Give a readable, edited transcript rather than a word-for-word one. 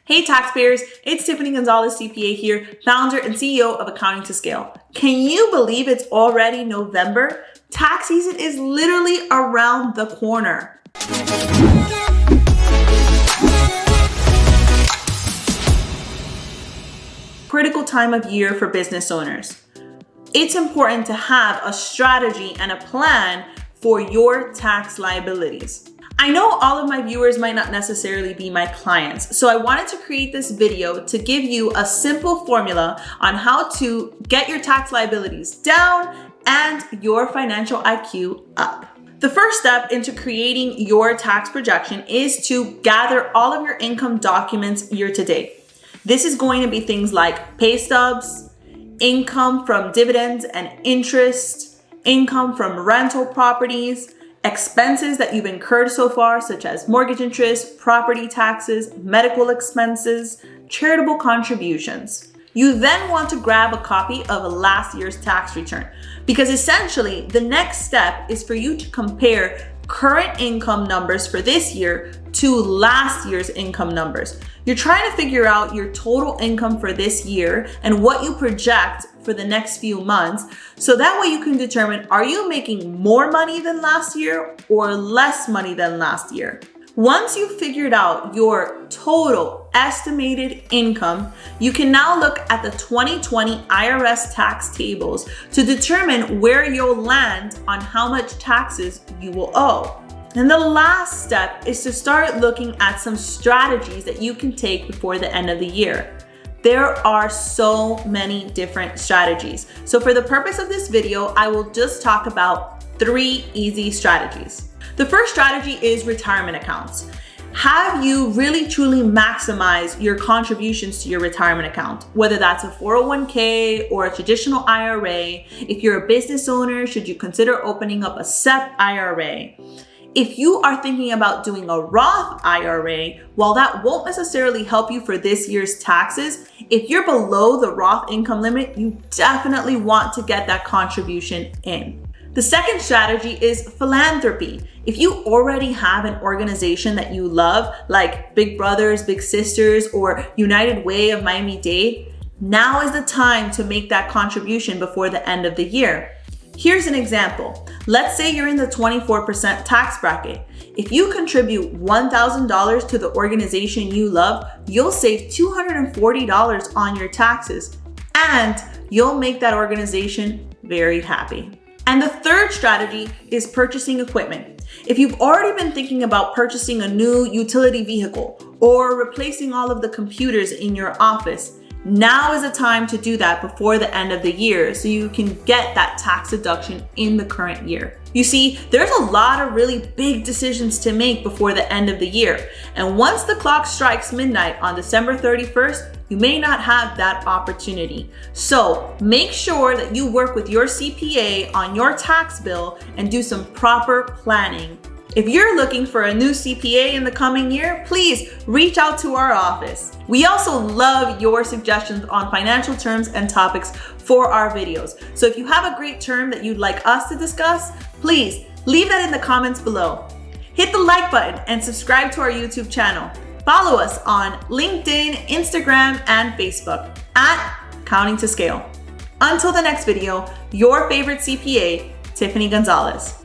Hey taxpayers, it's Tiffany Gonzalez CPA here, founder and CEO of Accounting to Scale. Can you believe it's already November? Tax season is literally around the corner. Critical time of year for business owners. It's important to have a strategy and a plan for your tax liabilities. I know all of my viewers might not necessarily be my clients, so I wanted to create this video to give you a simple formula on how to get your tax liabilities down and your financial IQ up. The first step into creating your tax projection is to gather all of your income documents year to date. This is going to be things like pay stubs, income from dividends and interest, income from rental properties, expenses that you've incurred so far, such as mortgage interest, property taxes, medical expenses, charitable contributions. You then want to grab a copy of last year's tax return because essentially the next step is for you to compare current income numbers for this year to last year's income numbers. You're trying to figure out your total income for this year and what you project for the next few months. So that way you can determine, are you making more money than last year or less money than last year? Once you've figured out your total estimated income, you can now look at the 2020 IRS tax tables to determine where you'll land on how much taxes you will owe. And the last step is to start looking at some strategies that you can take before the end of the year. There are so many different strategies. So for the purpose of this video, I will just talk about 3 easy strategies. The first strategy is retirement accounts. Have you really truly maximized your contributions to your retirement account? Whether that's a 401k or a traditional IRA. If you're a business owner, should you consider opening up a SEP IRA? If you are thinking about doing a Roth IRA, while that won't necessarily help you for this year's taxes, if you're below the Roth income limit, you definitely want to get that contribution in. The second strategy is philanthropy. If you already have an organization that you love, like Big Brothers, Big Sisters, or United Way of Miami-Dade, now is the time to make that contribution before the end of the year. Here's an example. Let's say you're in the 24% tax bracket. If you contribute $1,000 to the organization you love, you'll save $240 on your taxes, and you'll make that organization very happy. And the third strategy is purchasing equipment. If you've already been thinking about purchasing a new utility vehicle or replacing all of the computers in your office, now is the time to do that before the end of the year so you can get that tax deduction in the current year. You see, there's a lot of really big decisions to make before the end of the year. And once the clock strikes midnight on December 31st, you may not have that opportunity. So make sure that you work with your CPA on your tax bill and do some proper planning. If you're looking for a new CPA in the coming year, please reach out to our office. We also love your suggestions on financial terms and topics for our videos. So if you have a great term that you'd like us to discuss, please leave that in the comments below. Hit the like button and subscribe to our YouTube channel. Follow us on LinkedIn, Instagram, and Facebook at Accounting to Scale. Until the next video, your favorite CPA, Tiffany Gonzalez.